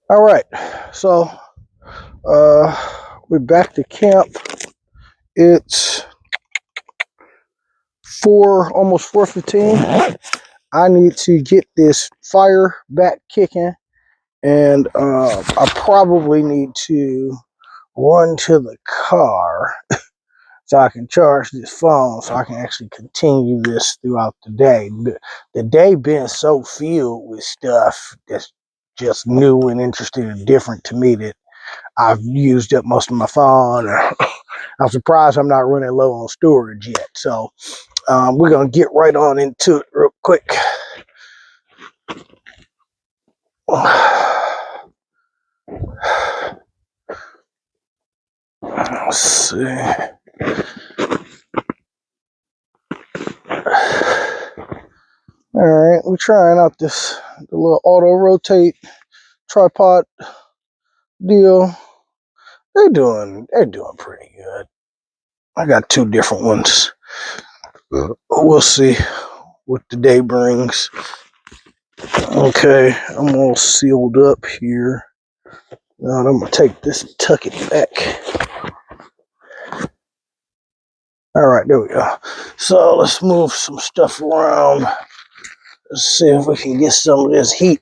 All right, so we're back to camp. It's almost 4:15. I need to get this fire back kicking, and I probably need to run to the car so I can charge this phone so I can actually continue this throughout the day. The day been so filled with stuff that's just new and interesting and different to me that I've used up most of my phone. I'm surprised I'm not running low on storage yet. So we're going to get right on into it real quick. Let's see. All right, we're trying out the little auto rotate tripod deal. They're doing pretty good. I got two different ones. We'll see what the day brings. Okay, I'm all sealed up here. Now I'm gonna take this and tuck it back. All right, there we go. So let's move some stuff around. Let's see if we can get some of this heat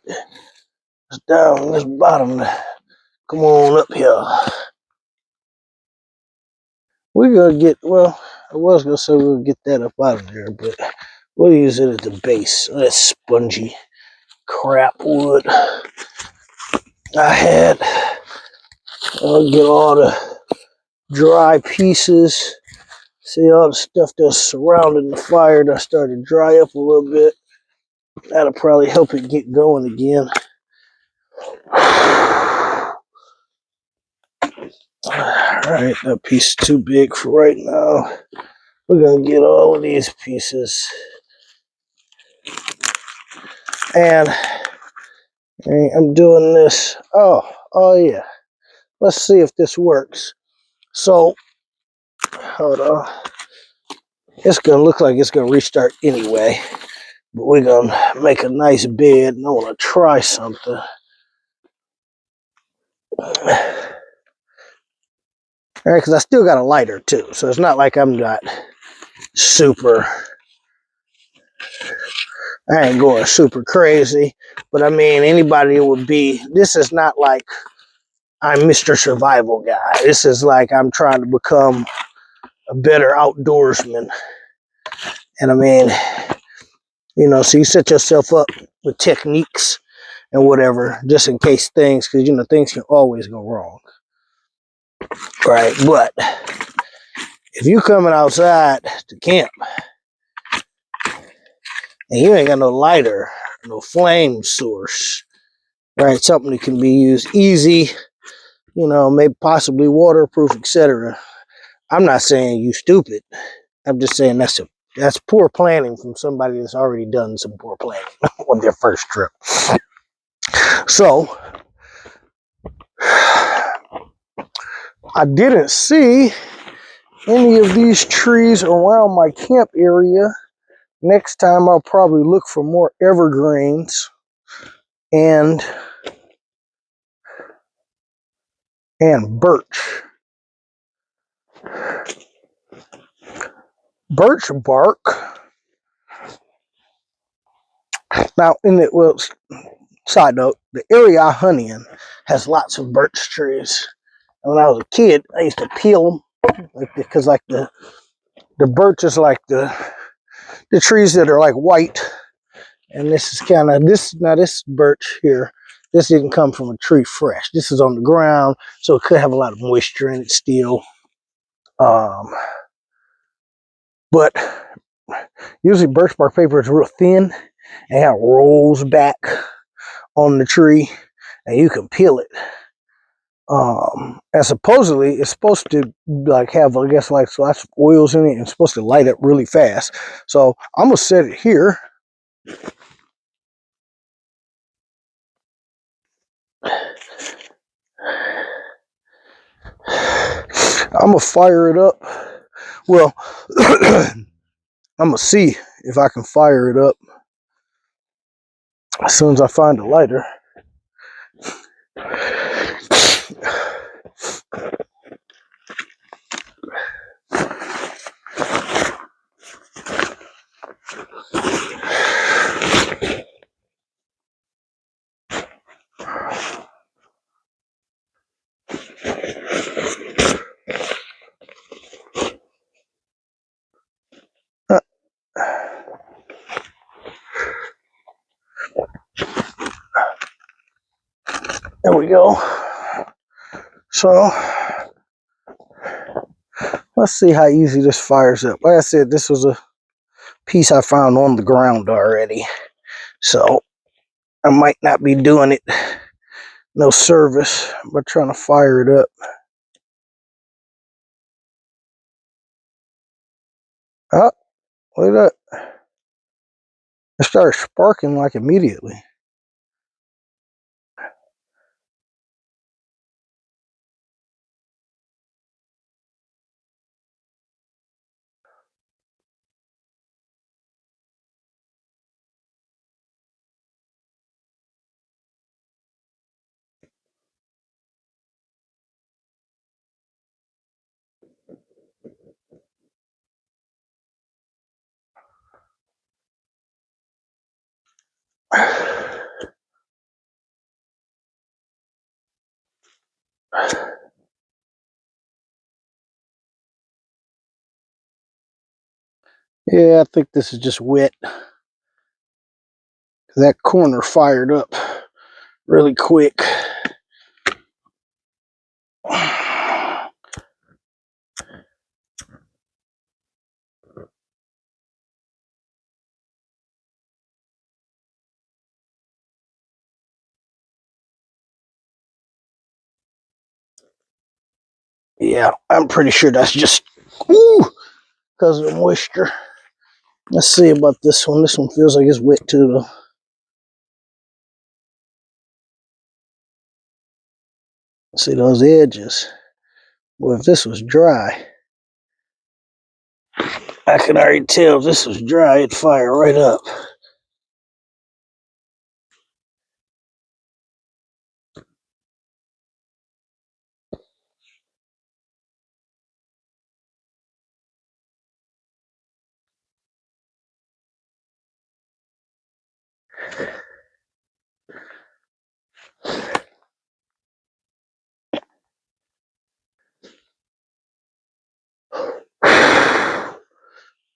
down this bottom. Come on up here. We're gonna get, well, I was gonna say we'll get that up out of there, but we'll use it at the base. That spongy crap wood I had. I'll get all the dry pieces. See all the stuff that's surrounding the fire that started to dry up a little bit. That'll probably help it get going again. Alright, that piece is too big for right now. We're gonna get all of these pieces. And I'm doing this. Oh yeah. Let's see if this works. So, hold on. It's gonna look like it's gonna restart anyway. But we're gonna make a nice bed, and I wanna try something. Alright, because I still got a lighter too, so it's not like I'm not super. I ain't going super crazy, but I mean, anybody would be. This is not like I'm Mr. Survival Guy. This is like I'm trying to become a better outdoorsman. And I mean, so you set yourself up with techniques and whatever, just in case things, because things can always go wrong, right? But if you coming outside to camp and you ain't got no lighter, no flame source, right? Something that can be used easy, maybe possibly waterproof, etc. I'm not saying you stupid. I'm just saying that's poor planning from somebody that's already done some poor planning on their first trip. So I didn't see any of these trees around my camp area. Next time I'll probably look for more evergreens and birch. Birch bark. Now, side note, the area I hunt in has lots of birch trees. And when I was a kid, I used to peel them because the birch is like the trees that are like white. And this is kind of this birch here. This didn't come from a tree fresh. This is on the ground, so it could have a lot of moisture in it still. But usually birch bark paper is real thin and it rolls back on the tree, and you can peel it. And supposedly it's supposed to have, I guess, lots of oils in it, and it's supposed to light up really fast. So I'm gonna set it here. I'm gonna fire it up. Well, I'm gonna see if I can fire it up as soon as I find a lighter. There we go. So let's see how easy this fires up. Like I said, this was a piece I found on the ground already. So I might not be doing it no service by trying to fire it up. Oh, look at that. It started sparking like immediately. Yeah, I think this is just wet. That corner fired up really quick. Yeah, I'm pretty sure that's just because of the moisture. Let's see about this one. This one feels like it's wet too, though. See those edges? Well, if this was dry, I can already tell if this was dry, it'd fire right up.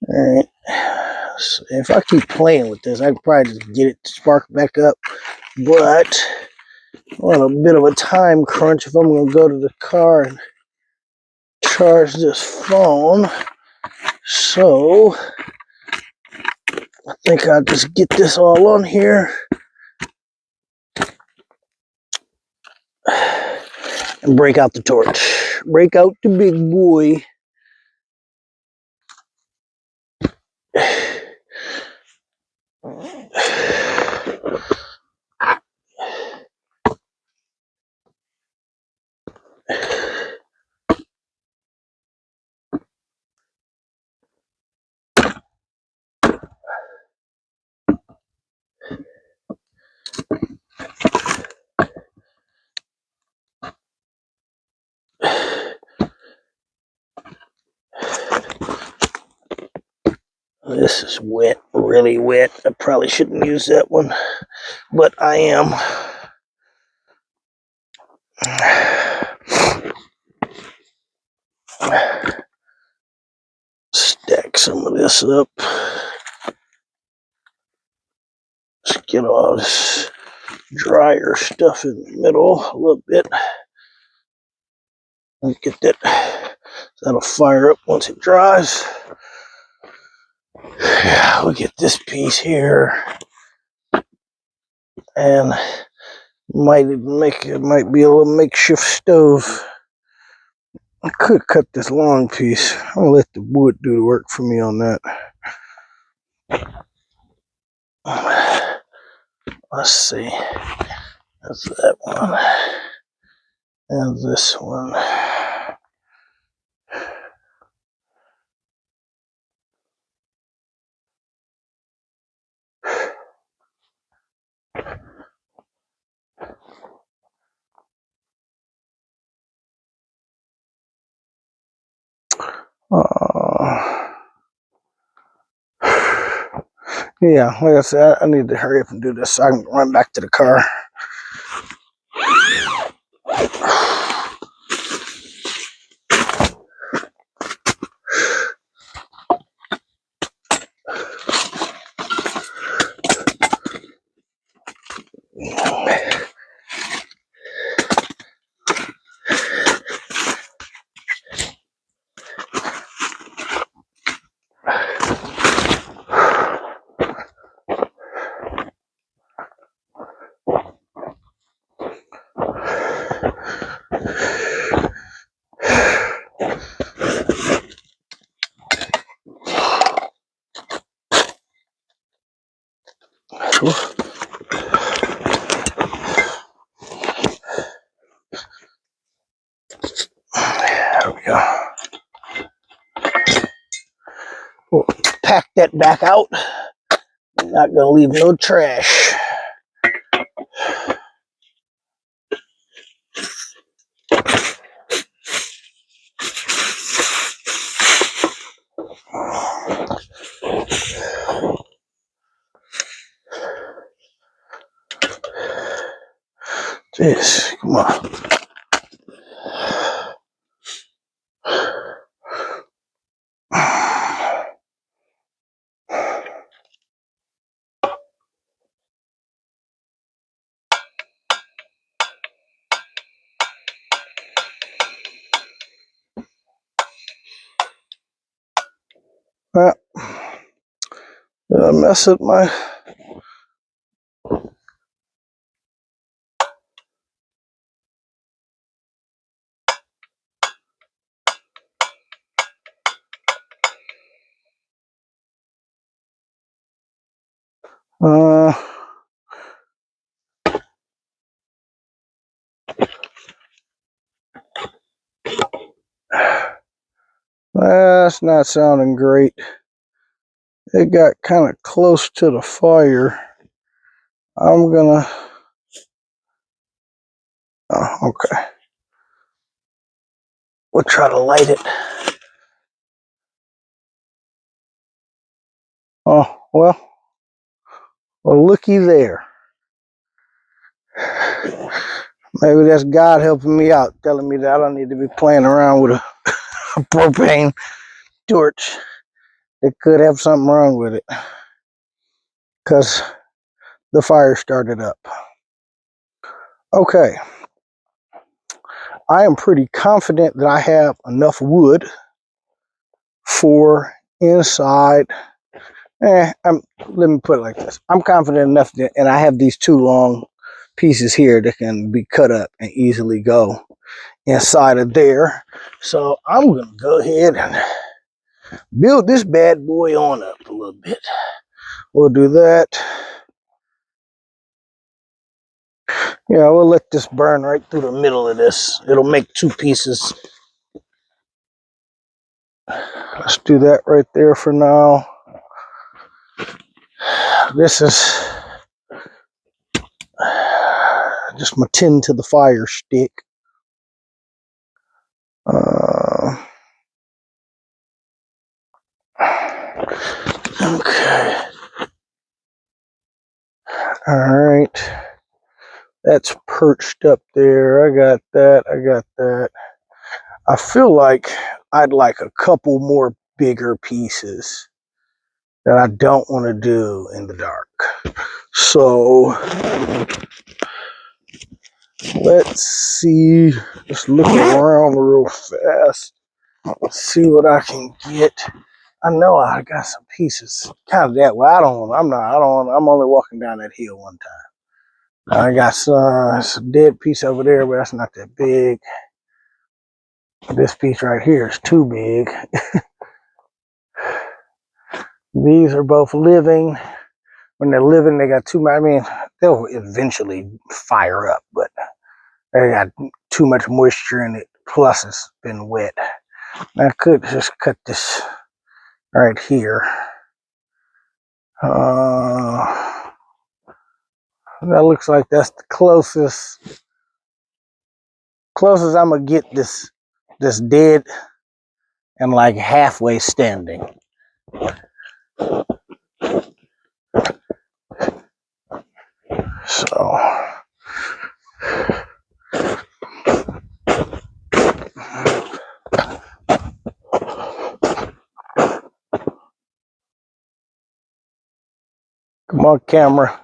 Alright. So if I keep playing with this, I can probably just get it to spark back up. But on a bit of a time crunch if I'm going to go to the car and charge this phone. So I think I'll just get this all on here and break out the torch. Break out the big boy. This is wet, really wet. I probably shouldn't use that one, but I am. Stack some of this up. Just get all this drier stuff in the middle a little bit. And get that. That'll fire up once it dries. Yeah, we'll get this piece here. And might be a little makeshift stove. I could cut this long piece. I'm gonna let the wood do the work for me on that. Let's see. That's that one. And this one. Yeah, like I said, I need to hurry up and do this so I can run back to the car. There we go. We'll pack that back out. I'm not gonna leave no trash. Jeez, come on. Did I mess up my... That's not sounding great. It got kind of close to the fire. I'm gonna... Oh, okay. We'll try to light it. Oh, well, looky there. Maybe that's God helping me out, telling me that I don't need to be playing around with a propane torch. It could have something wrong with it, because the fire started up. Okay. I am pretty confident that I have enough wood for inside. Let me put it like this. I'm confident enough that, and I have these two long pieces here that can be cut up and easily go inside of there. So I'm going to go ahead and build this bad boy on up a little bit. We'll do that. Yeah, we'll let this burn right through the middle of this. It'll make two pieces. Let's do that right there for now. This is just my tin to the fire stick. Okay. All right. That's perched up there. I got that. I got that. I feel like I'd like a couple more bigger pieces that I don't want to do in the dark. So let's see. Just look around real fast. Let's see what I can get. I know I got some pieces kind of that way. I'm only walking down that hill one time. I got some dead piece over there, but that's not that big. This piece right here is too big. These are both living. When they're living, they got too much. I mean, they'll eventually fire up, but they got too much moisture in it. Plus, it's been wet. I could just cut this right here. That looks like that's the closest I'm gonna get this dead and like halfway standing. So come on, camera.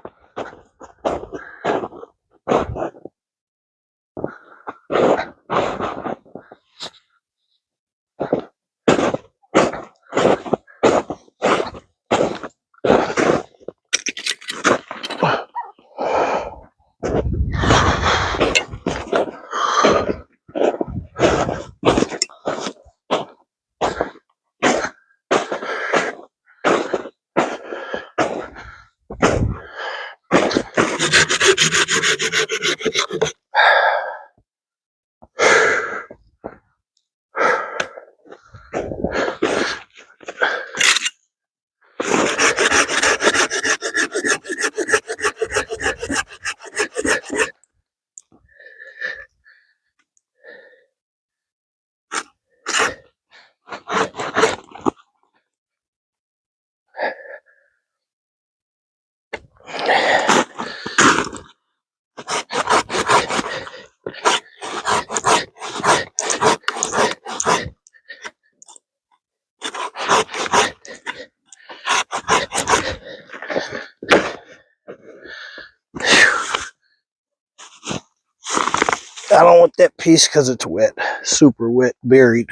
I don't want that piece because it's wet, super wet, buried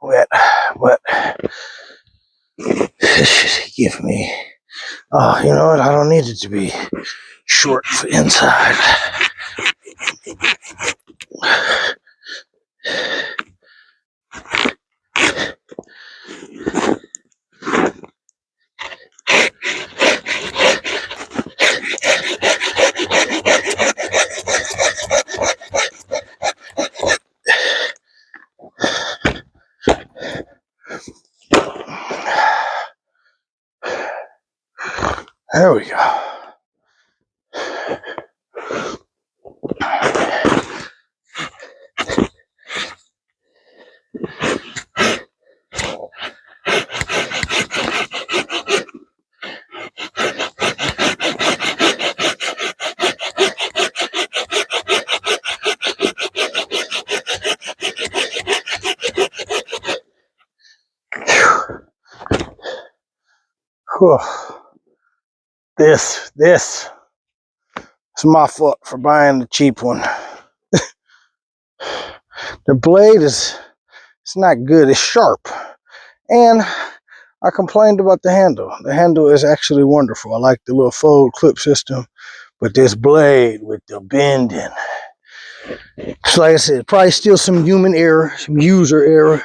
wet. But give me. Oh, you know what? I don't need it to be short inside. There we go. Whew. This is my fault for buying the cheap one. The blade it's not good. It's sharp. And I complained about the handle. The handle is actually wonderful. I like the little fold clip system. But this blade with the bending. So like I said, probably still some human error, some user error.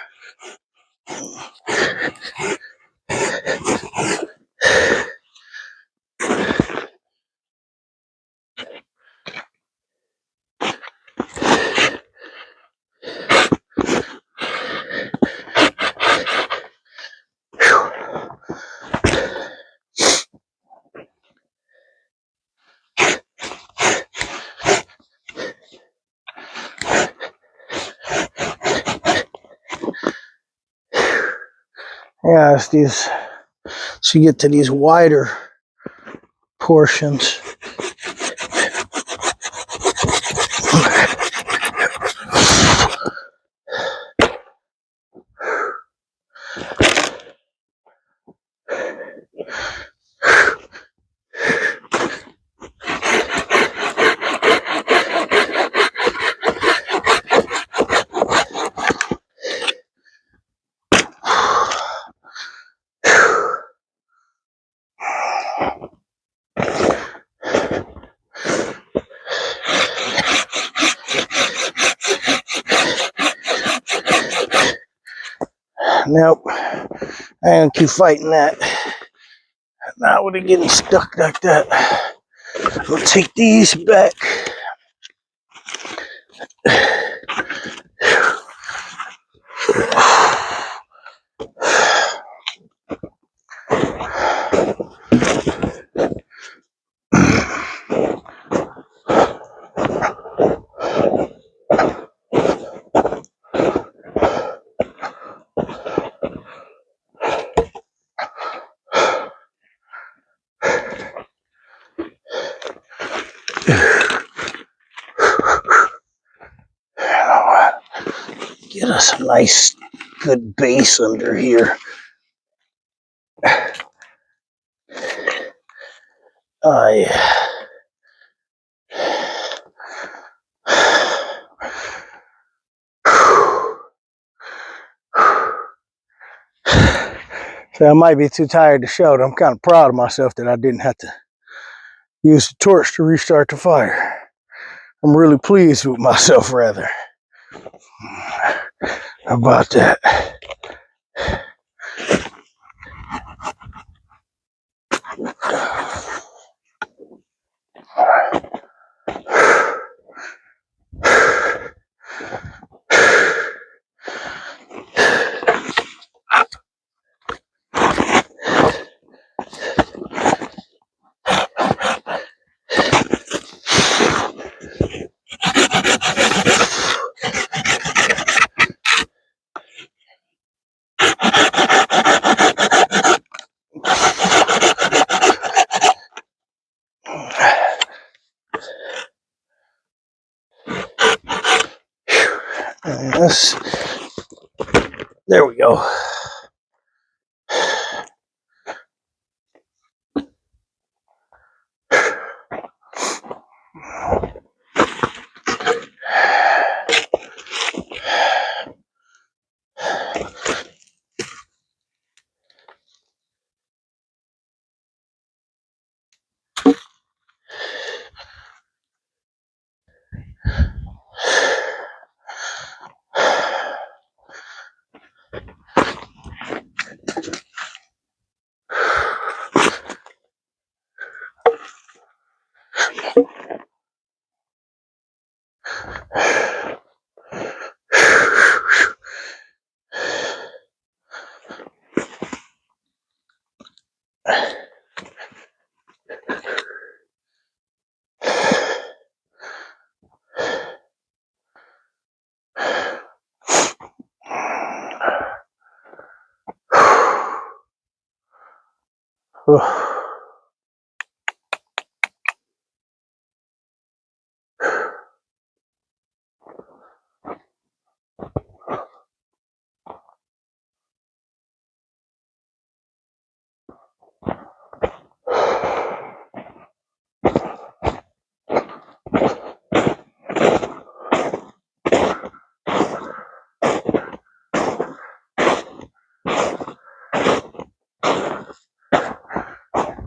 Yeah, it's these, so you get to these wider portions. Nope, I ain't gonna keep fighting that. Not with it getting stuck like that. We'll take these back. Get us a nice, good base under here. Oh, yeah. So I might be too tired to shout. I'm kind of proud of myself that I didn't have to use the torch to restart the fire. I'm really pleased with myself, rather. How about that? There we go.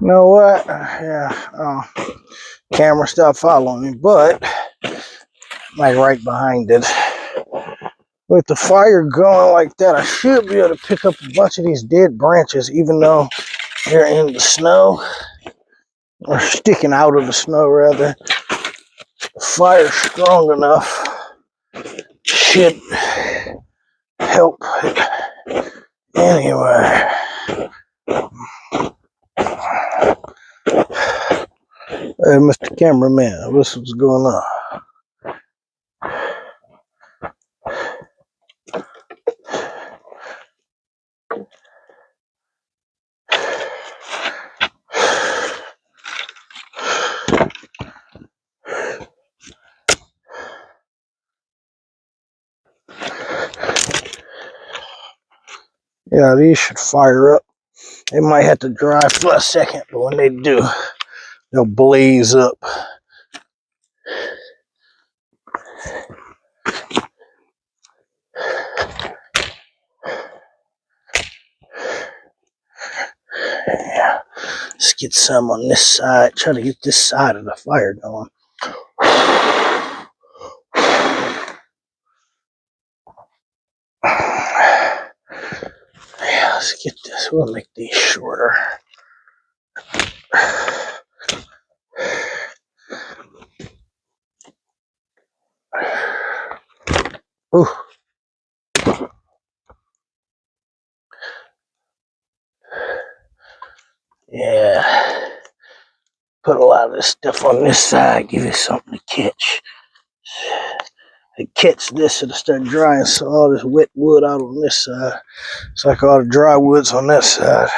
You know what? Yeah, camera stopped following me, but like right behind it. With the fire going like that, I should be able to pick up a bunch of these dead branches, even though they're in the snow, or sticking out of the snow rather. The fire's strong enough, should help it. Anyway. Hey, Mr. Cameraman, what's going on? Yeah, these should fire up. They might have to dry for a second, but when they do, they'll blaze up. Yeah. Let's get some on this side. Try to get this side of the fire going. Yeah, let's get this. We'll make these shorter. Ooh. Yeah. Put a lot of this stuff on this side. Give it something to catch. Catch this, it'll start drying. So all this wet wood out on this side. It's like all the dry wood's on that side.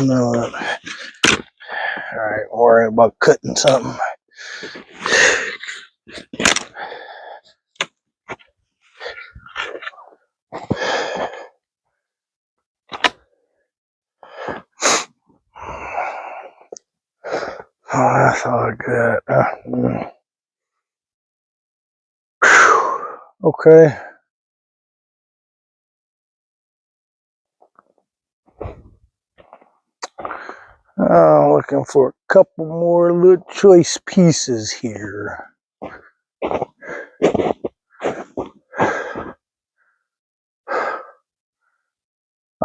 No, all right, worrying about cutting something. Oh, that's all good. Okay. I'm looking for a couple more little choice pieces here. I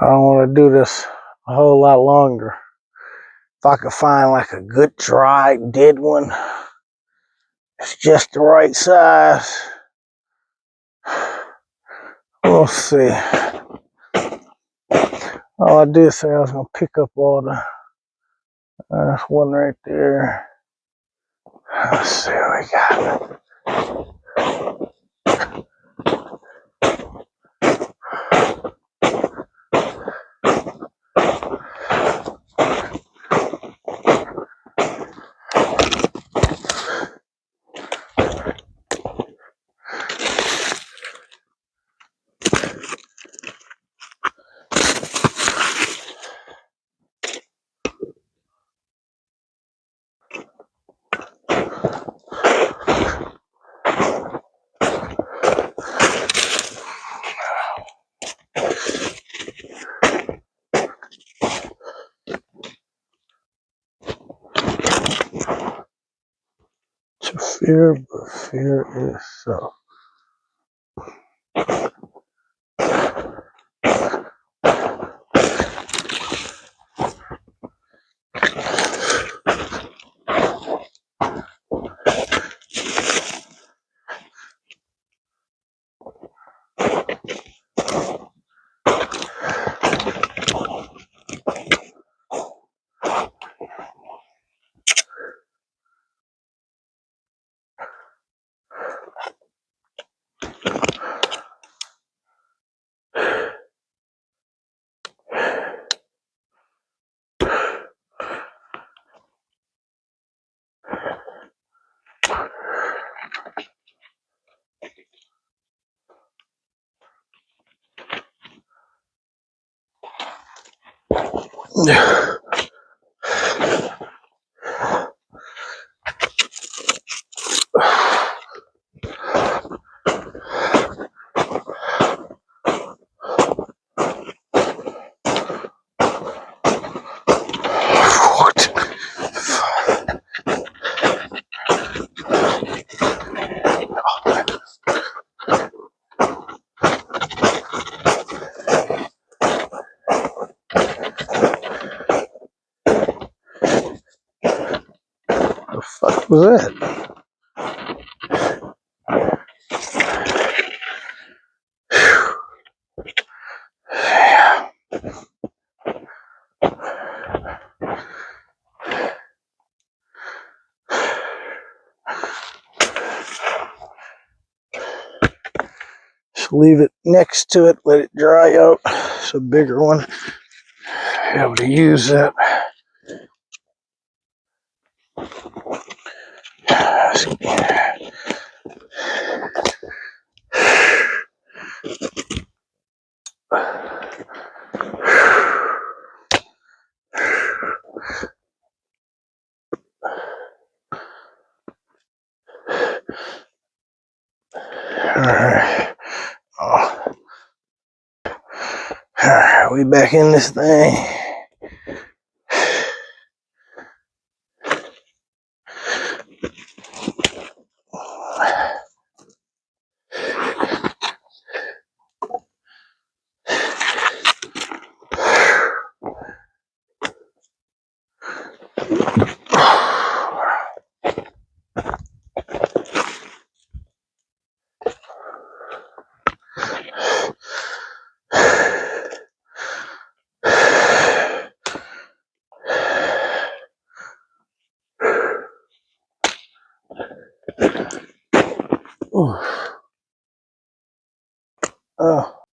don't want to do this a whole lot longer. If I could find like a good dry dead one, it's just the right size. We'll see. Oh, I did say I was gonna pick up all the. There's one right there. Let's see what we got. fear, but fear is so. The fuck was that? Just leave it next to it, let it dry out. It's a bigger one. Be able to use that. Alright. Alright, we back in this thing. Oh.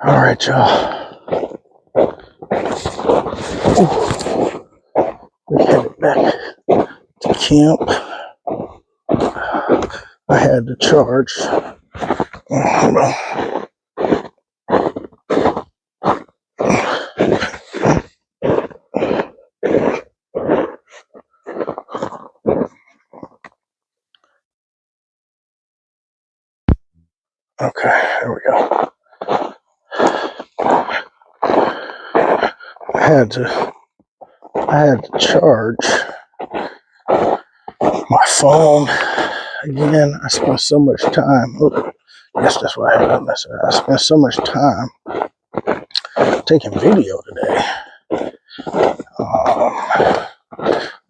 Alright, y'all. We headed back to camp. I had to charge. Hold on. Okay, there we go. I had to charge my phone again. I spent so much time. Oh, yes, that's why I had that message. I spent so much time taking video today.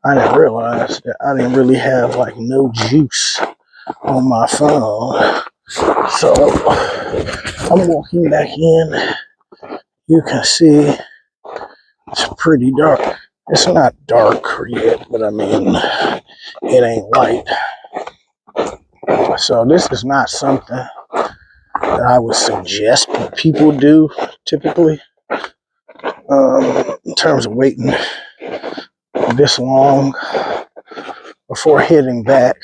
I didn't realize that I didn't really have like no juice on my phone. So I'm walking back in. You can see it's pretty dark. It's not dark yet, but I mean, it ain't light. So this is not something that I would suggest people do typically, in terms of waiting this long before heading back.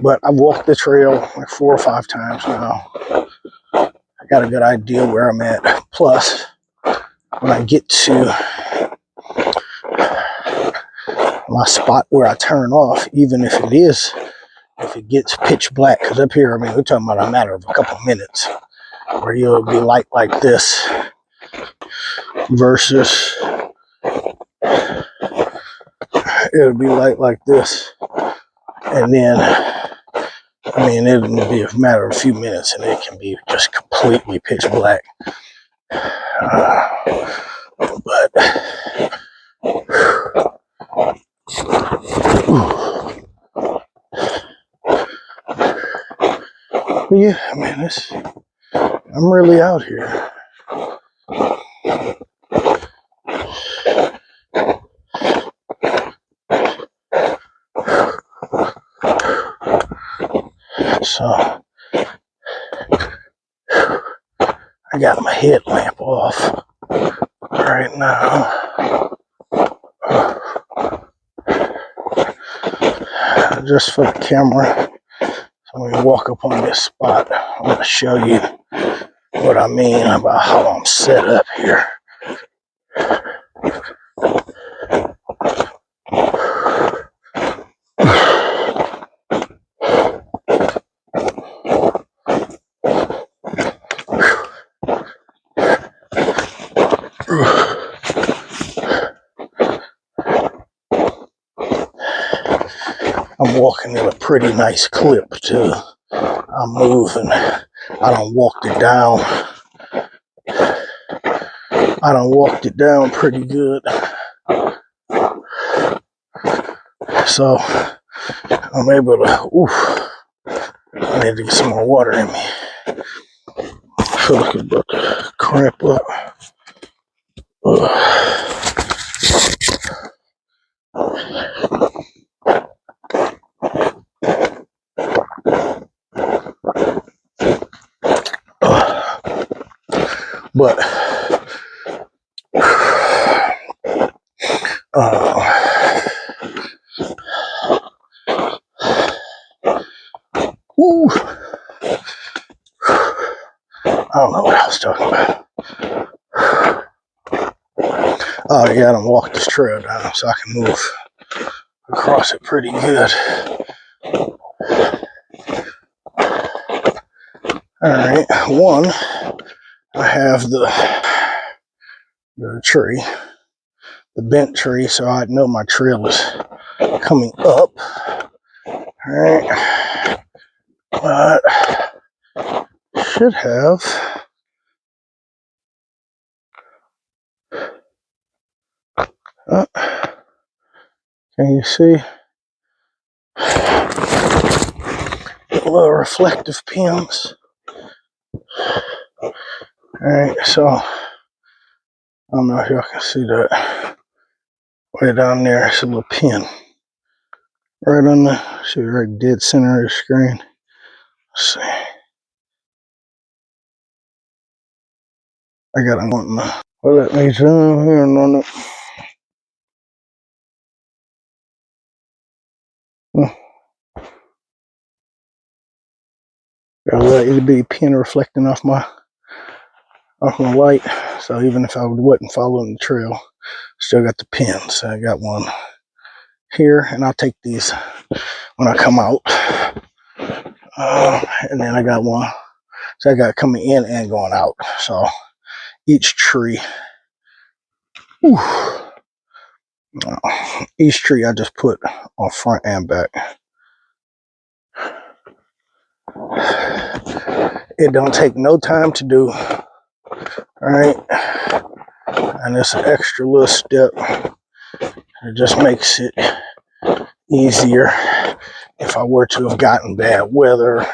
But I've walked the trail like 4 or 5 times now. I got a good idea where I'm at. Plus, when I get to my spot where I turn off, even if it gets pitch black, because up here, I mean, we're talking about a matter of a couple minutes where you'll be light like this versus it'll be light like this. And then, I mean, it'll be a matter of a few minutes and it can be just completely pitch black. But yeah, I mean, I'm really out here. So I got my headlamp off right now, just for the camera. So when we walk up on this spot, I'm going to show you what I mean about how I'm set up here. I'm walking at a pretty nice clip too. I'm moving. I done walked it down. I done walked it down pretty good. So I'm able to, I need to get some more water in me. I feel like I'm about to cramp up. But I don't know what I was talking about. Oh yeah, I done walked this trail down so I can move across it pretty good. Alright, one, I have the tree, the bent tree, so I know my trail is coming up. Alright, but should have can you see the little reflective pins? Alright, so I don't know if y'all can see that. Way down there, it's a little pin. Right on the, see, right dead center of the screen. Let's see. I got it on the, well, let me zoom here on it. Got a little itty bitty pin reflecting off my light. So even if I wasn't following the trail, still got the pin. So I got one here, and I'll take these when I come out. And then I got one. So I got coming in and going out. So each tree, each tree I just put on front and back. It don't take no time to do. Alright, and it's an extra little step. It just makes it easier if I were to have gotten bad weather.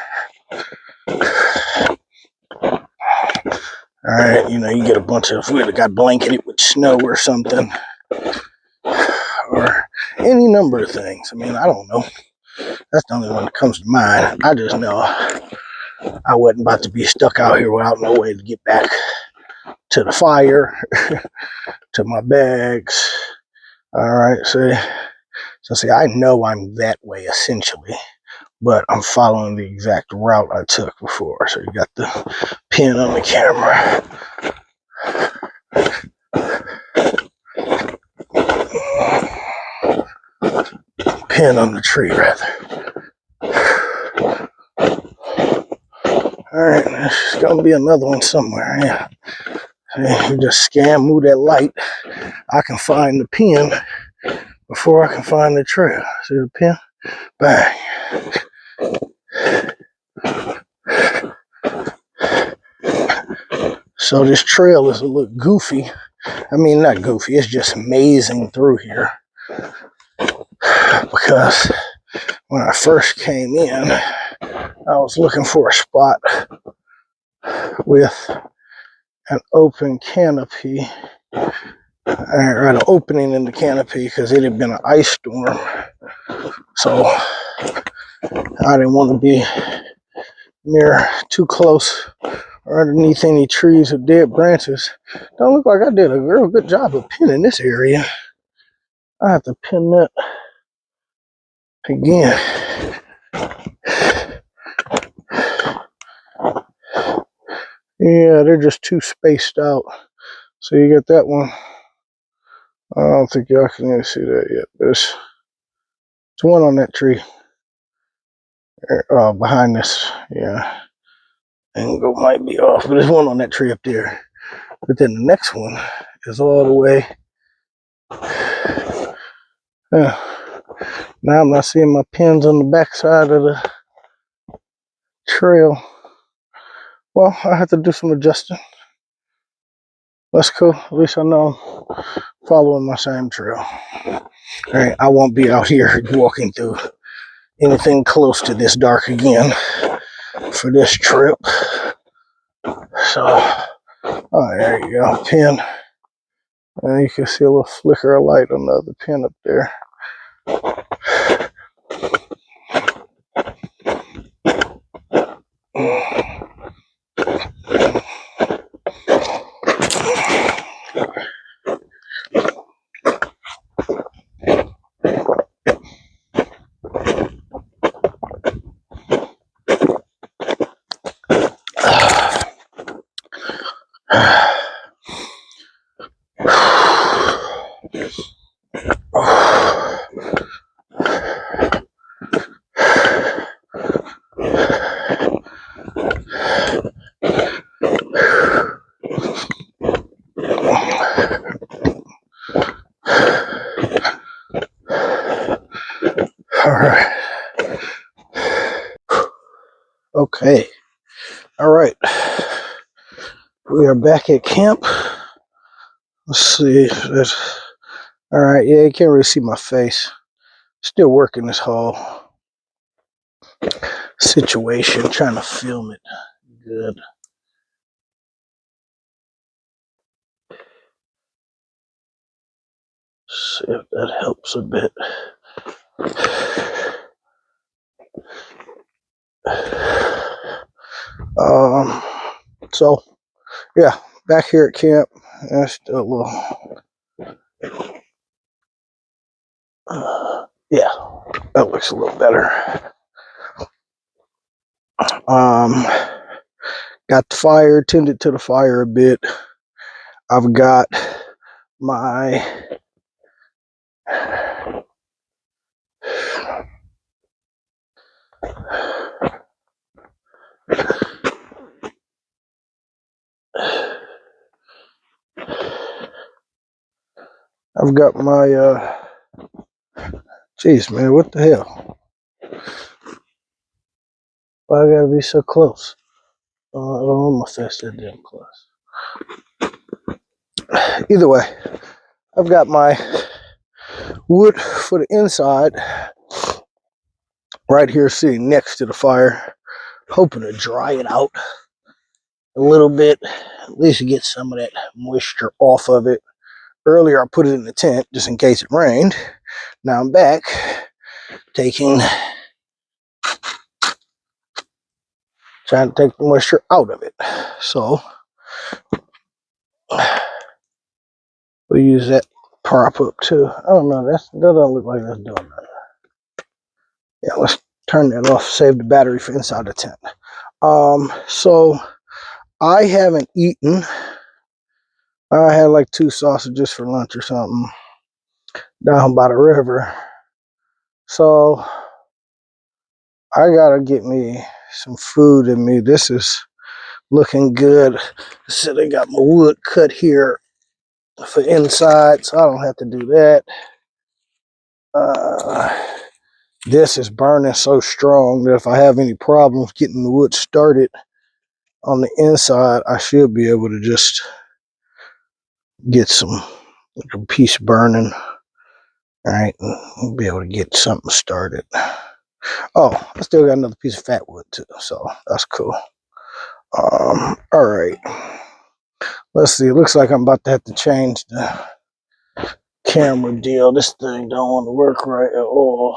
Alright, you know, you get a bunch of, we got blanketed with snow or something, or any number of things. I mean, I don't know. That's the only one that comes to mind. I just know I wasn't about to be stuck out here without no way to get back to the fire, to my bags. Alright, so see, I know I'm that way essentially, but I'm following the exact route I took before. So you got the pin on the camera. Pin on the tree, rather. Alright, there's gonna be another one somewhere, yeah. See, you just move that light. I can find the pin before I can find the trail. See the pin? Bang. So this trail is a little goofy. I mean, not goofy, it's just amazing through here. Because when I first came in, I was looking for a spot with an open canopy, or an opening in the canopy, because it had been an ice storm. So I didn't want to be near too close or underneath any trees or dead branches. Don't look like I did a real good job of pinning this area. I have to pin that again. Yeah, they're just too spaced out. So you get that one. I don't think y'all can even see that yet. There's one on that tree. Behind this. Yeah. Angle might be off, but there's one on that tree up there. But then the next one is all the way. Now I'm not seeing my pins on the back side of the trail. Well, I have to do some adjusting. That's cool. At least I know I'm following my same trail. Alright, I won't be out here walking through anything close to this dark again for this trip. So, oh, there you go, pin. And you can see a little flicker of light on the other pin up there. Alright. Okay. Alright. We are back at camp. Let's see. Alright, yeah, you can't really see my face. Still working this whole situation, trying to film it good. See if that helps a bit. So yeah, back here at camp. Still a little. Yeah, that looks a little better. Got the fire, tended to the fire a bit. I've got my jeez, man, what the hell? Why I gotta be so close? I don't want my face that damn close. Either way, I've got my wood for the inside right here sitting next to the fire, hoping to dry it out a little bit, at least get some of that moisture off of it. Earlier I put it in the tent just in case it rained. Now I'm back trying to take the moisture out of it. So we'll use that prop up too. I don't know, that doesn't look like that's doing that. Yeah, let's turn that off, save the battery for inside the tent. So I haven't eaten. I had like 2 sausages for lunch or something down by the river. So I gotta get me some food in me. This is looking good. So they got my wood cut here for inside, so I don't have to do that. This is burning so strong that if I have any problems getting the wood started on the inside, I should be able to just get a piece burning. All right, we'll be able to get something started. Oh, I still got another piece of fat wood too, so that's cool. All right. Let's see. It looks like I'm about to have to change the camera deal. This thing don't want to work right at all.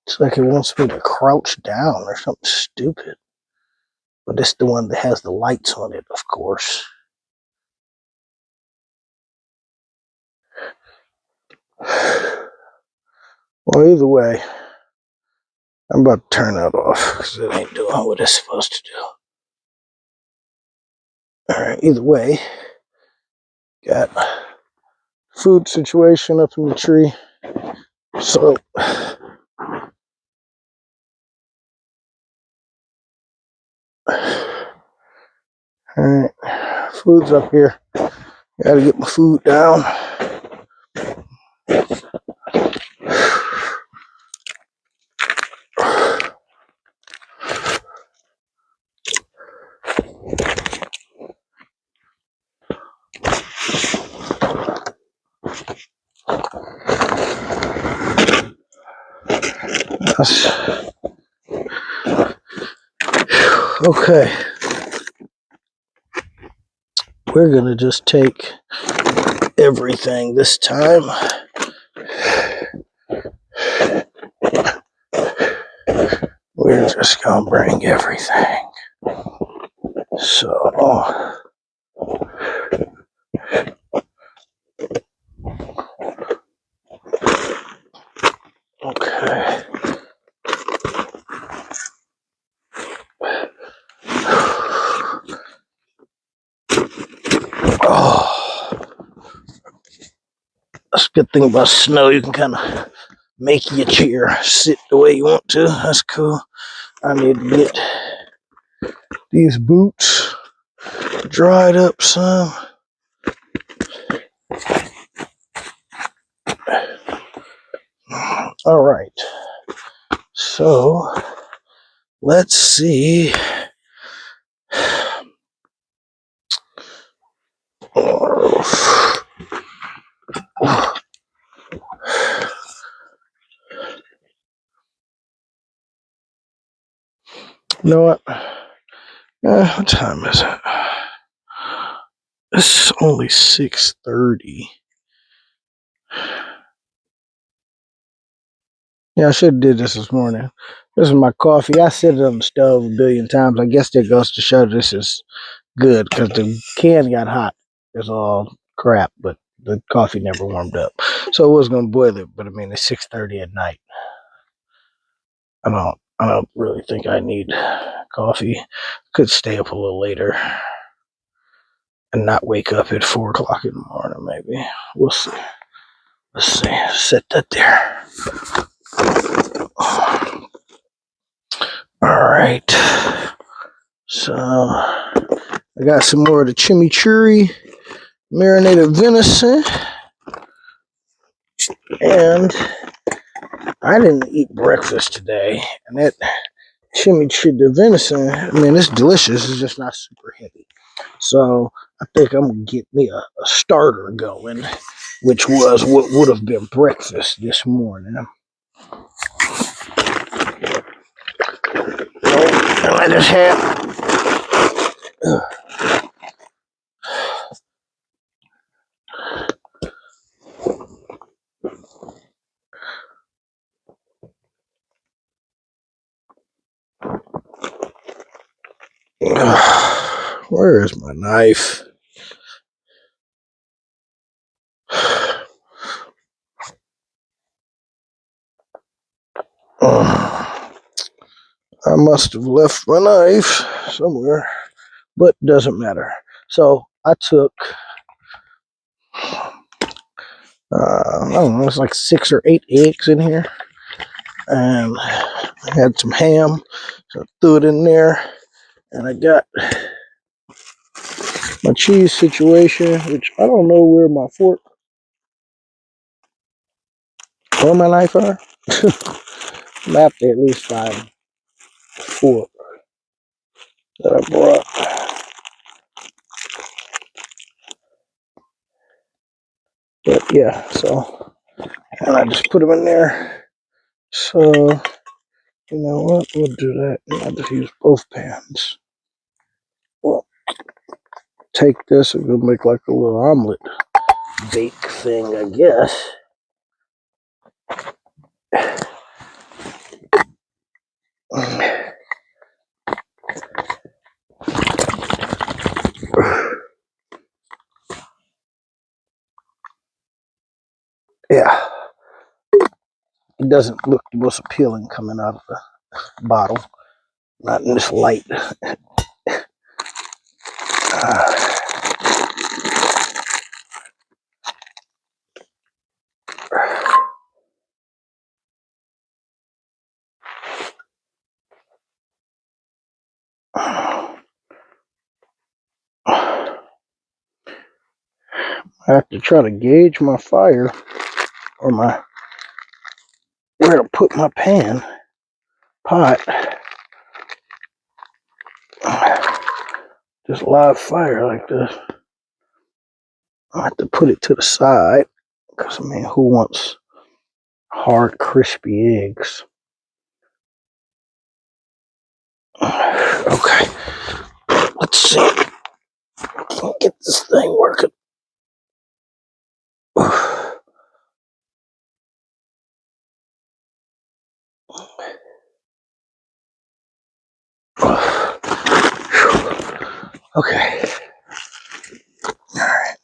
It's like it wants me to crouch down or something stupid. But it's the one that has the lights on it, of course. Well, either way, I'm about to turn that off because it ain't doing what it's supposed to do. All right, either way, got food situation up in the tree. So, all right, food's up here. Gotta get my food down. Okay. We're gonna just take everything this time. We're just gonna bring everything. So, okay. Oh, that's a good thing about snow. You can kind of make your chair sit the way you want to. That's cool. I need to get these boots dried up some. All right. So, let's see. You know what? What time is it? It's only 6:30. Yeah, I should have did this morning. This is my coffee. I set it on the stove a billion times. I guess that goes to show this is good because the can got hot. It's all crap, but the coffee never warmed up. So I was gonna boil it, but I mean it's 6:30 at night. I don't really think I need coffee. Could stay up a little later and not wake up at 4 o'clock in the morning, maybe. We'll see. Let's see. Set that there. All right. So I got some more of the chimichurri marinated venison. And I didn't eat breakfast today. And that chimichurri, the venison, I mean, it's delicious. It's just not super heavy. So I think I'm going to get me a starter going, which was what would have been breakfast this morning. And I just had where is my knife? I must have left my knife somewhere, but doesn't matter. So I took I don't know, it's like 6 or 8 eggs in here. And I had some ham, so I threw it in there. And I got my cheese situation, which I don't know where my fork or my knife are. I'm have to at least find a fork that I brought. But yeah, so, and I just put them in there. So, you know what, we'll do that. And I'll just use both pans. Well, take this and we'll make like a little omelet bake thing, I guess. Yeah, it doesn't look the most appealing coming out of the bottle. Not in this light. I have to try to gauge my fire or my where to put my pot. Just live fire like this. I have to put it to the side because I mean, who wants hard, crispy eggs? Okay, let's see. I can't get this thing working. Okay. Alright.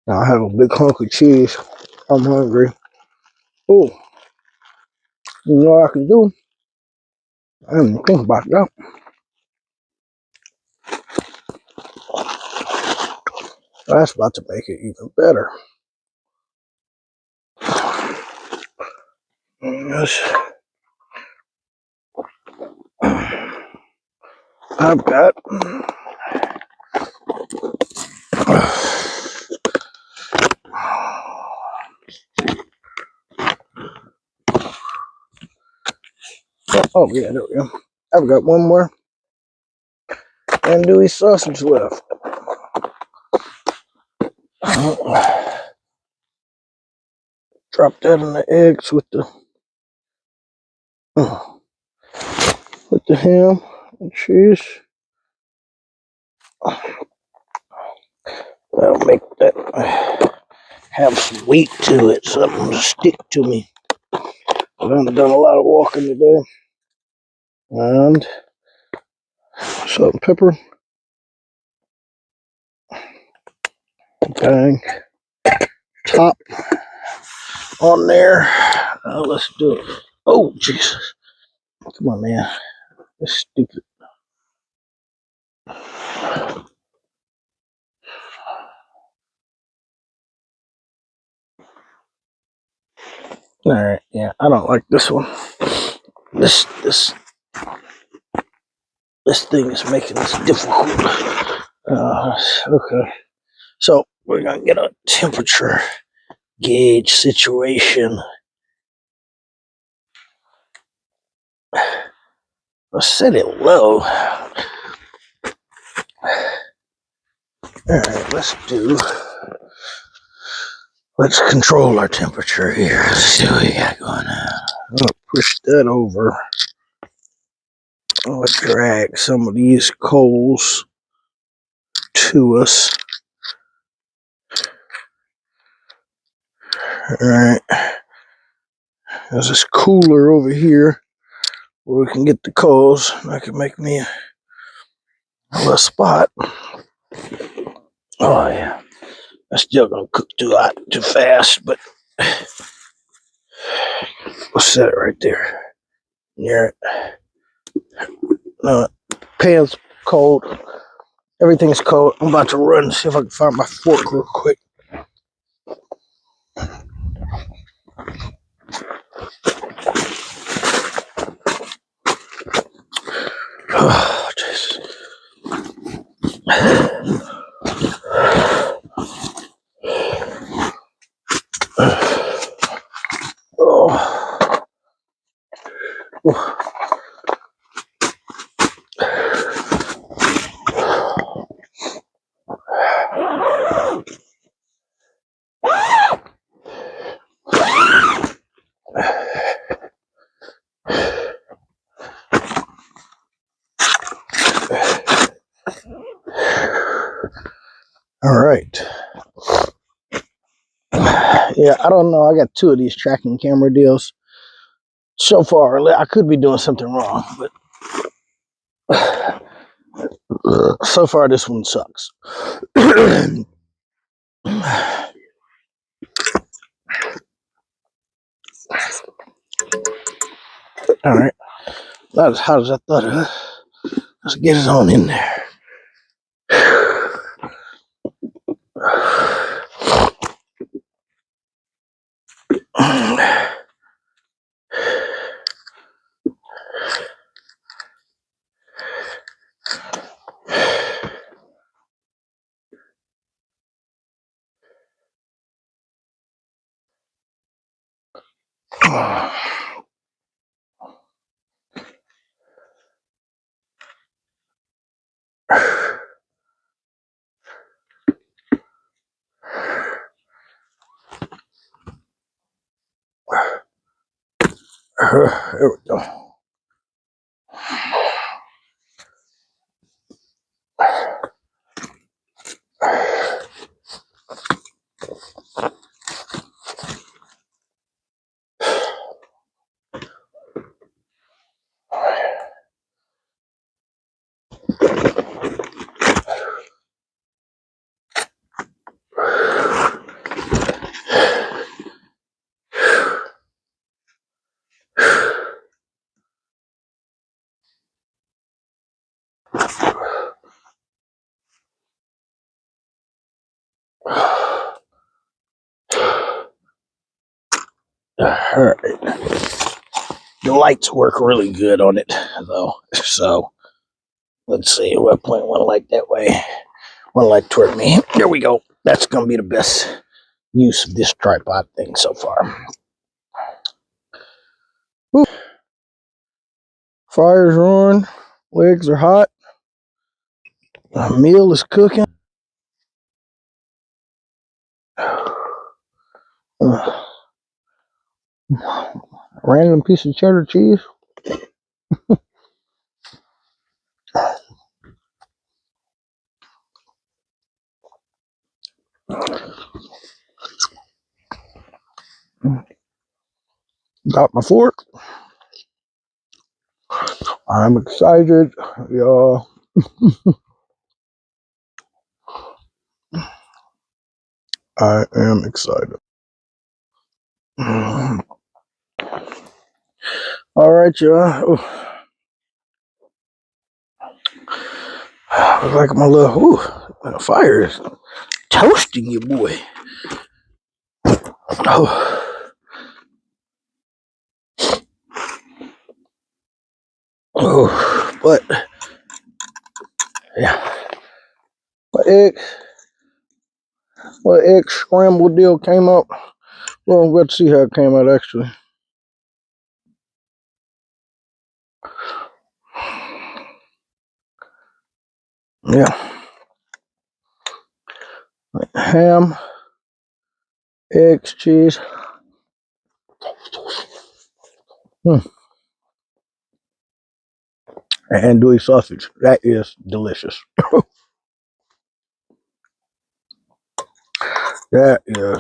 Now I have a big hunk of cheese. I'm hungry. Oh, you know what I can do? I didn't even think about that. That's about to make it even better. Yes. I've got oh yeah, there we go. I've got one more andouille sausage left. Drop that in the eggs with the ham and cheese. That'll make that have some weight to it, something to stick to me. I've done a lot of walking today. And salt and pepper. Bang. Top on there. Let's do it. Oh, Jesus. Come on, man. That's stupid. Alright, yeah, I don't like this one. This thing is making this difficult. Okay. So we're gonna get a temperature gauge situation. Let's set it low. Alright, let's control our temperature here. Let's see what we got going on. I'm gonna push that over. I'm gonna drag some of these coals to us. Alright. There's this cooler over here where we can get the coals. That can make me a little spot. Oh yeah. That's still gonna cook too fast, but we'll set it right there. Near it. Pan's cold. Everything's cold. I'm about to run and see if I can find my fork real quick. Oh, Jesus. Oh. All right. Yeah, I don't know. I got 2 of these tracking camera deals so far. I could be doing something wrong, but so far this one sucks. All right. Not as hot as I thought it was. Let's get it on in there. There we go. All right. The lights work really good on it, though. So let's see. We'll point one light that way, one light toward me. There we go. That's going to be the best use of this tripod thing so far. Whew. Fire's on. Legs are hot. A meal is cooking. Random piece of cheddar cheese. Got my fork. I'm excited, y'all. I am excited. All right, y'all. Ooh. Like my little fire is toasting you, boy. Oh, oh, but yeah, my egg scramble deal came out. Well, let's see how it came out actually. Yeah, ham, eggs, cheese, and andouille sausage. That is delicious. That is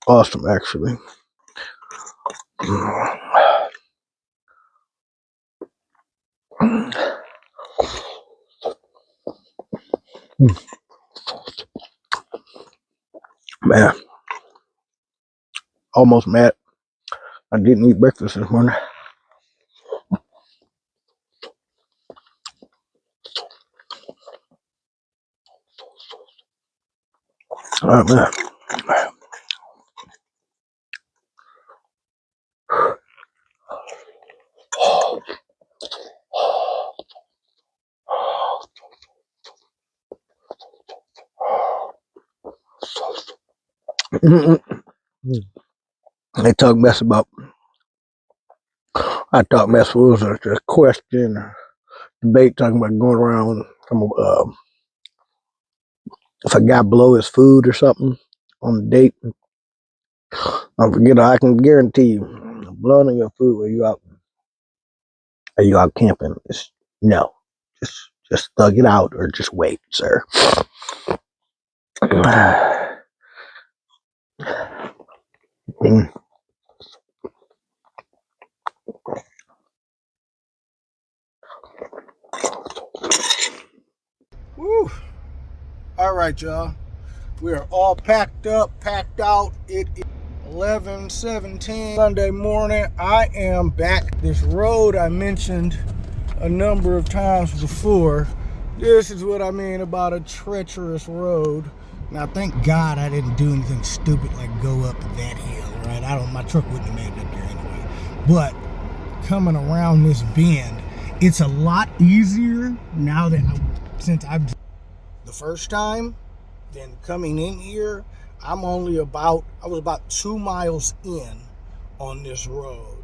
awesome, actually. Man, almost mad. I didn't eat breakfast this morning. Oh man. They talk mess about. I talk mess was a question or debate talking about going around from if a guy blow his food or something on a date. I forget. I can guarantee you, blowing on your food when you out. Are you out camping? No. Just thug it out or just wait, sir. Woo. All right, y'all. We are all packed up, packed out. It is 11:17 Sunday morning. I am back. This road I mentioned a number of times before. This is what I mean about a treacherous road. Now, thank God I didn't do anything stupid like go up that hill, right? My truck wouldn't have made it up there anyway. But coming around this bend, it's a lot easier now that since I've the first time. Then coming in here, I was about 2 miles in on this road.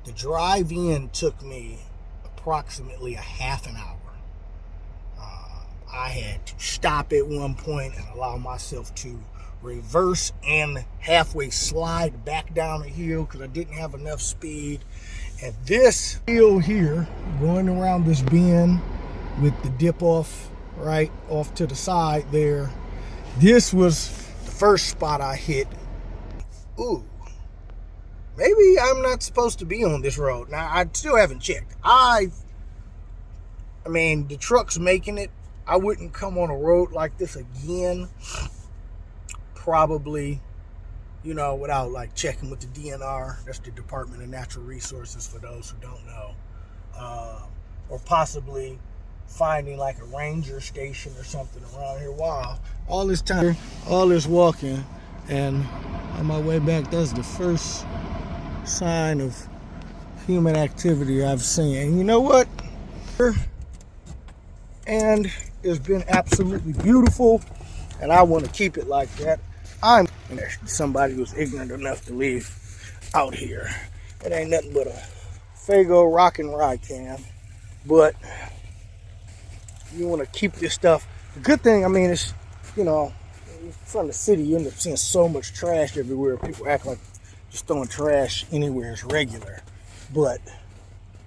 The drive in took me approximately a half an hour. I had to stop at one point and allow myself to reverse and halfway slide back down the hill because I didn't have enough speed. And this hill here, going around this bend with the dip off, right off to the side there, this was the first spot I hit. Ooh, maybe I'm not supposed to be on this road. Now, I still haven't checked. I mean, the truck's making it. I wouldn't come on a road like this again. Probably, without like checking with the DNR. That's the Department of Natural Resources for those who don't know. Or possibly finding like a ranger station or something around here. Wow, all this time, all this walking, and on my way back, that's the first sign of human activity I've seen. And you know what? And it's been absolutely beautiful, and I want to keep it like that. Somebody was ignorant enough to leave out here. It ain't nothing but a Fago rock and rye can, but you want to keep this stuff. The good thing, I mean, it's, from the city, you end up seeing so much trash everywhere. People act like just throwing trash anywhere is regular. But,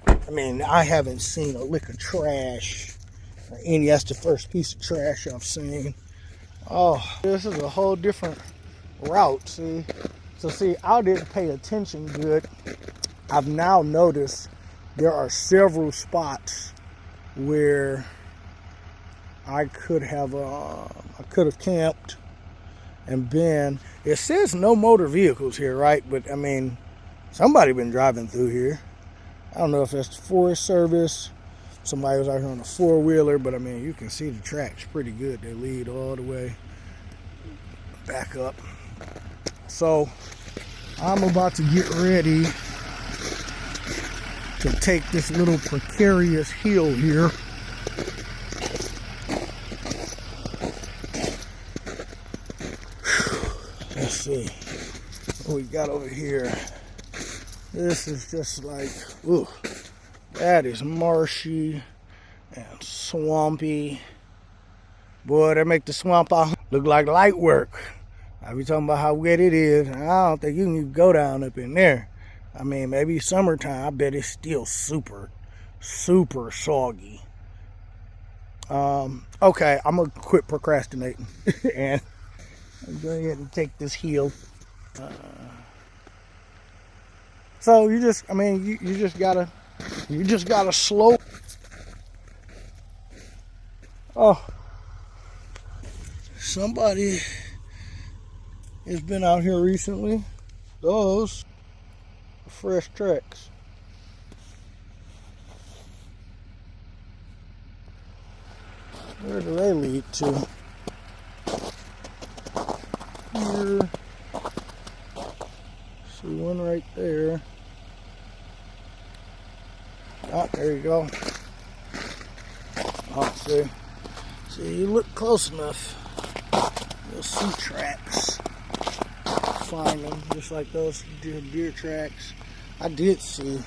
I mean, I haven't seen a lick of trash. That's the first piece of trash I've seen. Oh, this is a whole different route, see? So, I didn't pay attention good. I've now noticed there are several spots where I could have camped and been. It says no motor vehicles here, right? But I mean, somebody been driving through here. I don't know if that's the Forest Service. Somebody was out here on a 4-wheeler, but I mean, you can see the tracks pretty good. They lead all the way back up. So I'm about to get ready to take this little precarious hill here. Let's see what we got over here. This is just like, ooh, that is marshy and swampy. Boy, they make the swamp out look like light work. I be talking about how wet it is. I don't think you can even go down up in there. I mean, maybe summertime, I bet it's still super, super soggy. Okay, I'm gonna quit procrastinating and go ahead and take this hill. So you just gotta slow. Oh, somebody has been out here recently. Those are fresh tracks. Where do they lead to? Here. See one right there. Oh, there you go. Oh, see, you look close enough, you'll see tracks. find them, just like those deer tracks. I did see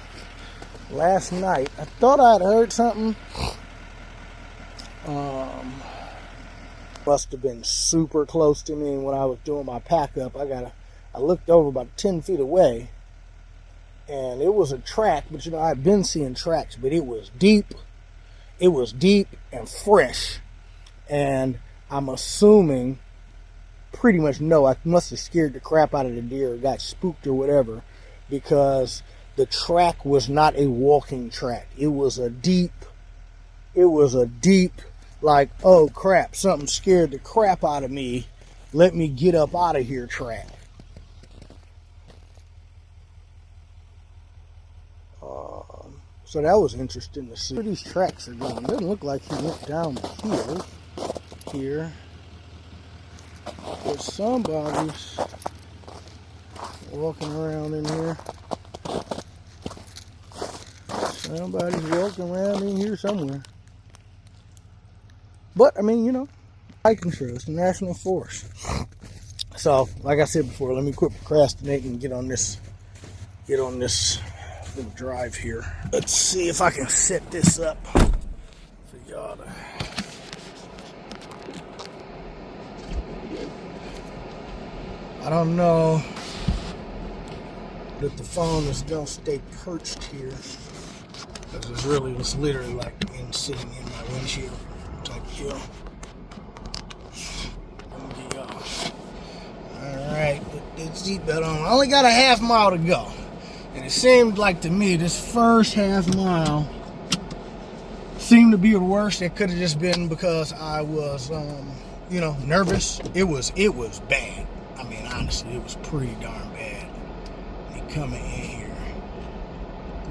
last night. I thought I'd heard something. Must have been super close to me when I was doing my pack up. I looked over about 10 feet away, and it was a track, but you know, I've been seeing tracks, but it was deep. It was deep and fresh. And I'm assuming, pretty much no, I must have scared the crap out of the deer or got spooked or whatever, because the track was not a walking track. It was a deep, like, oh crap, something scared the crap out of me. Let me get up out of here track. So that was interesting to see where these tracks are going. It doesn't look like he went down here. But somebody's walking around in here. Somebody's walking around in here somewhere. But, I mean, you know, hiking trail, it's a national forest. So, like I said before, let me quit procrastinating and get on this little drive here. Let's see if I can set this up for y'all to... I don't know that the phone is gonna stay perched here, because it's literally like sitting in my windshield type deal. Let me get y'all. Alright, put that seatbelt on. I only got a half mile to go. And it seemed like to me this first half mile seemed to be the worst. It could have just been because I was, nervous. It was bad. I mean, honestly, it was pretty darn bad. Me coming in here.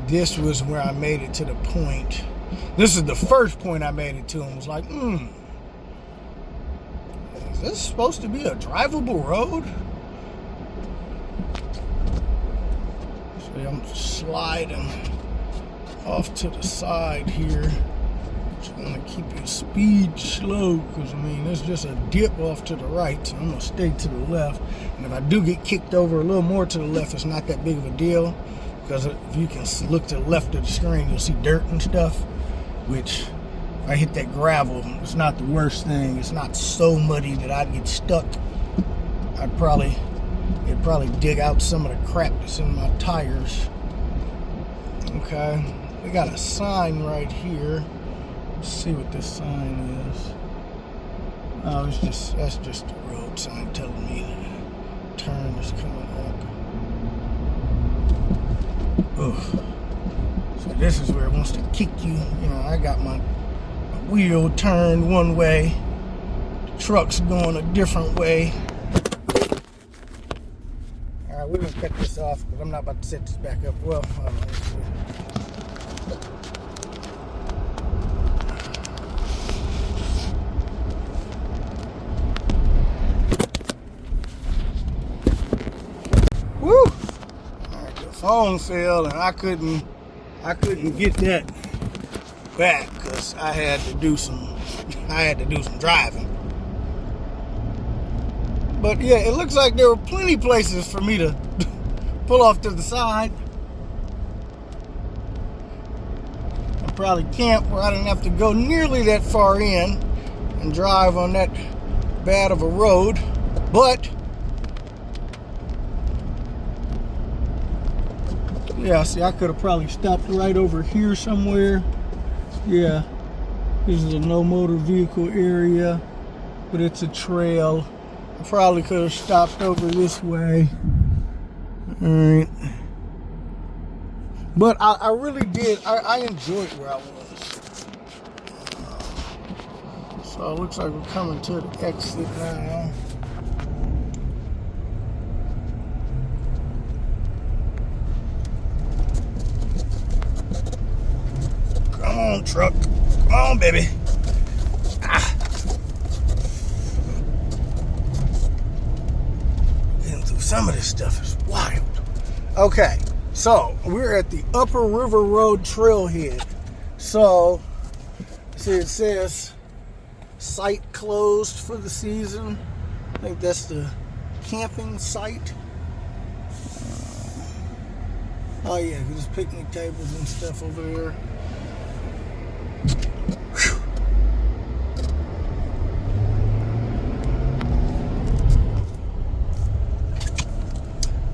This was where I made it to the point. This is the first point I made it to and was like, is this supposed to be a drivable road? I'm sliding off to the side here. Just want to keep your speed slow, because I mean there's just a dip off to the right, so I'm gonna stay to the left. And if I do get kicked over a little more to the left, it's not that big of a deal, because if you can look to the left of the screen, you'll see dirt and stuff, which if I hit that gravel, it's not the worst thing. It's not so muddy that I'd get stuck. It'd probably dig out some of the crap that's in my tires. Okay, we got a sign right here. Let's see what this sign is. Oh, that's just a road sign telling me that a turn is coming up. Ugh. So this is where it wants to kick you. You know, I got my wheel turned one way. The truck's going a different way. We're going to cut this off because I'm not about to set this back up. Well, I don't know. Woo! Alright, the phone fell and I couldn't get that back because I had to do some driving. But yeah, it looks like there were plenty of places for me to pull off to the side. And probably camp where I didn't have to go nearly that far in and drive on that bad of a road. But yeah, see, I could have probably stopped right over here somewhere. Yeah, this is a no motor vehicle area, but it's a trail. I probably could have stopped over this way. Alright. But I really did. I enjoyed where I was. So it looks like we're coming to the exit now. Come on, truck. Come on, baby. Some of this stuff is wild. Okay, so we're at the Upper River Road trailhead. So, see, it says site closed for the season. I think that's the camping site. Oh yeah, there's picnic tables and stuff over there.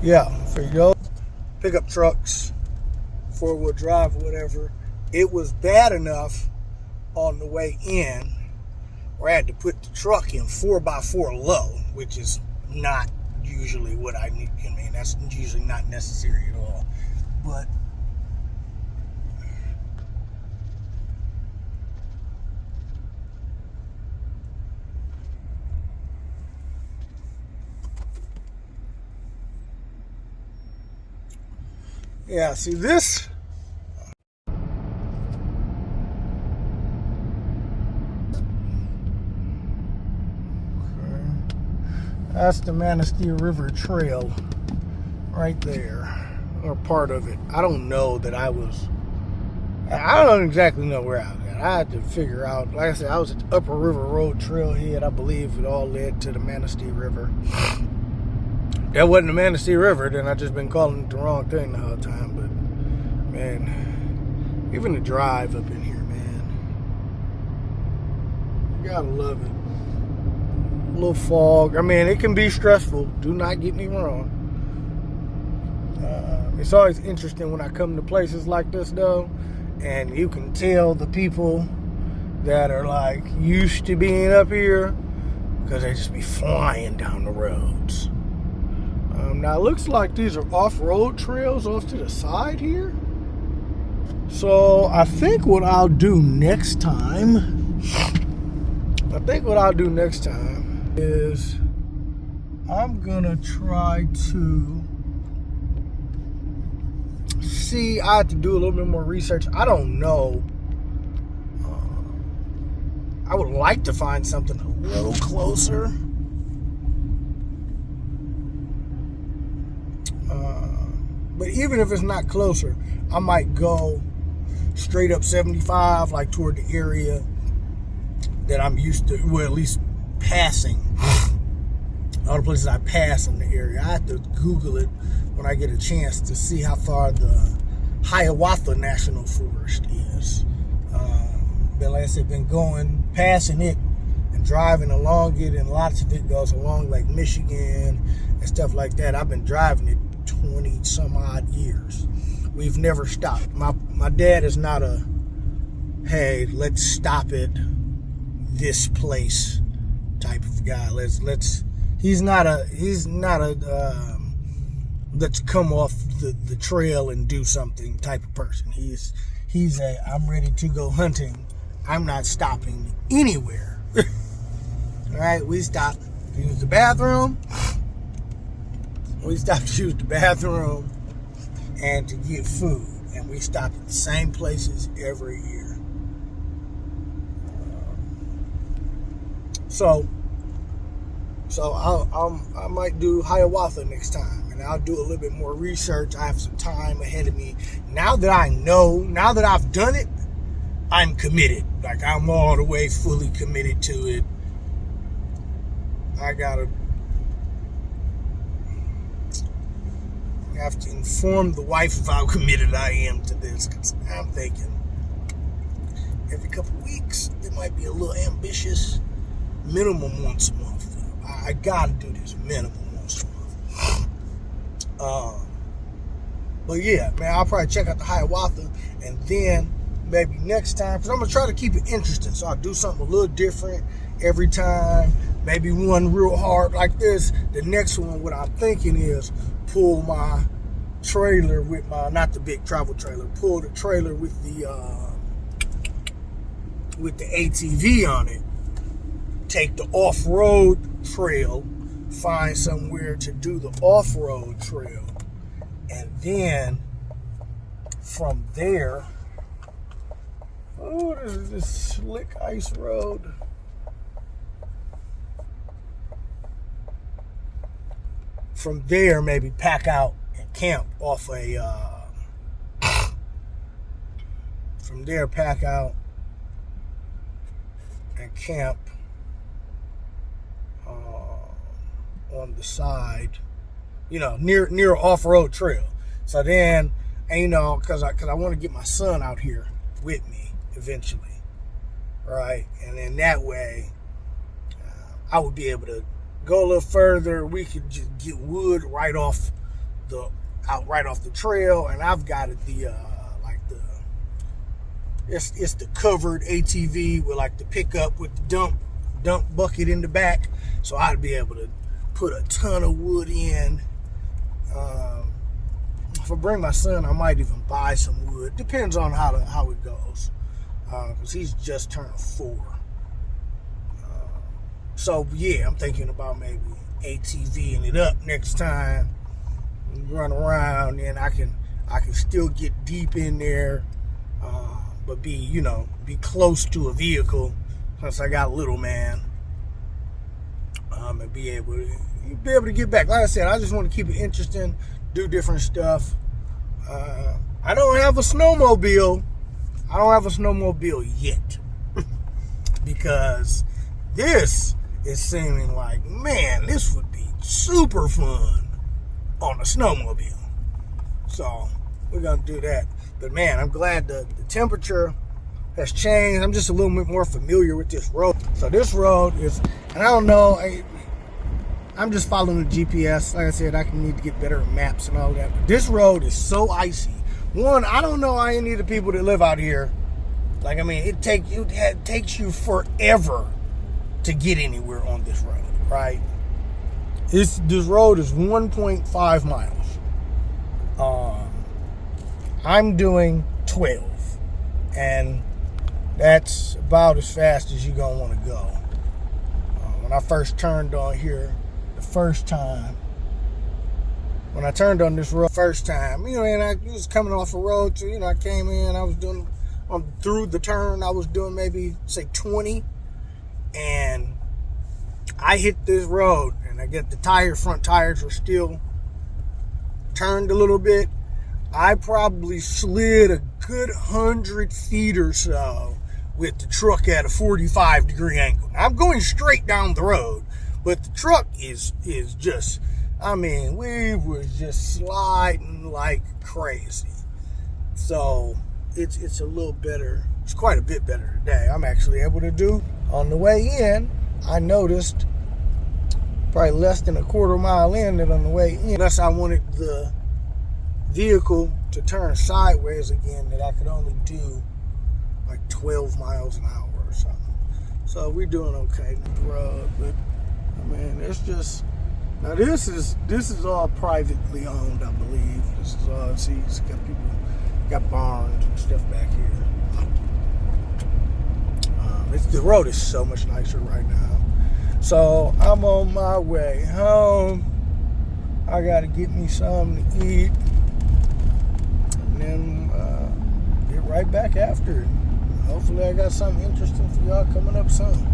Yeah, for those pickup trucks, four-wheel drive or whatever, it was bad enough on the way in where I had to put the truck in 4x4 low, which is not usually what I need. I mean, that's usually not necessary at all. But yeah, see this. That's the Manistee River Trail right there, or part of it. I don't know that I don't exactly know where I was at. I had to figure out, like I said, I was at the Upper River Road Trailhead. I believe it all led to the Manistee River. That wasn't the Manistee River, then I just been calling it the wrong thing the whole time. But, man, even the drive up in here, man, you gotta love it. A little fog. I mean, it can be stressful. Do not get me wrong. It's always interesting when I come to places like this, though, and you can tell the people that are like used to being up here because they just be flying down the roads. Now it looks like these are off-road trails off to the side here. So I think what I'll do next time is I'm gonna try to see. I have to do a little bit more research. I don't know. I would like to find something a little closer. But even if it's not closer, I might go straight up 75, like toward the area that I'm used to, well, at least passing. All the places I pass in the area. I have to Google it when I get a chance to see how far the Hiawatha National Forest is. But like I said, been passing it and driving along it, and lots of it goes along like Michigan and stuff like that. I've been driving it 20 some odd years. We've never stopped. My dad is not a, hey, let's stop at this place type of guy. He's not a let's come off the trail and do something type of person. He's a, I'm ready to go hunting. I'm not stopping anywhere. All right, we stopped to use the bathroom. We stopped to use the bathroom and to get food. And we stopped at the same places every year. So I might do Hiawatha next time, and I'll do a little bit more research. I have some time ahead of me. Now that I know, now that I've done it, I'm committed. Like, I'm all the way fully committed to it. I have to inform the wife of how committed I am to this, because I'm thinking every couple of weeks it might be a little ambitious. Minimum once a month. I gotta do this minimum once a month. But yeah, man, I'll probably check out the Hiawatha, and then maybe next time, because I'm gonna try to keep it interesting, so I'll do something a little different every time. Maybe one real hard like this. The next one, what I'm thinking is pull my trailer with my, not the big travel trailer, pull the trailer with the ATV on it. Take the off-road trail, find somewhere to do the off-road trail, and then from there, oh, there's this slick ice road. From there, maybe pack out and camp off from there, pack out and camp on the side, near off-road trail. So then And because I want to get my son out here with me eventually, right? And then that way, I would be able to go a little further. We could just get wood right off the trail, and I've got it it's the covered ATV with like the pickup with the dump bucket in the back, so I'd be able to put a ton of wood in. If I bring my son, I might even buy some wood. Depends on how it goes, because he's just turned 4. So yeah, I'm thinking about maybe ATVing it up next time, run around, and I can still get deep in there, but be close to a vehicle, since I got a little man, and be able to get back. Like I said, I just want to keep it interesting, do different stuff. I don't have a snowmobile. Yet, because this is seeming like, man, this would be super fun on a snowmobile. So we're gonna do that. But man, I'm glad the temperature has changed. I'm just a little bit more familiar with this road. So this road is, and I don't know, I'm just following the GPS. Like I said, I can need to get better maps and all that. But this road is so icy. One, I don't know any of the people that live out here. Like, I mean, it takes you forever to get anywhere on this road, right? This road is 1.5 miles. I'm doing 12, and that's about as fast as you're gonna want to go. When I first turned on here the first time, when I turned on this road first time, and I was coming off a road, so I came in, I was doing through the turn, I was doing maybe say 20, and I hit this road, and I get the front tires were still turned a little bit. I probably slid a good 100 feet or so with the truck at a 45-degree angle. Now, I'm going straight down the road, but the truck is just, we was just sliding like crazy. So it's a little better. It's quite a bit better today. I'm actually able to do, on the way in, I noticed probably less than a quarter mile in that on the way in, unless I wanted the vehicle to turn sideways again, that I could only do like 12 miles an hour or something. So we're doing okay on the road, but it's just, now this is all privately owned, I believe. This is all, it's got people, got barns and stuff back here. The road is so much nicer right now. So I'm on my way home. I gotta get me something to eat, and then get right back after it. Hopefully I got something interesting for y'all coming up soon.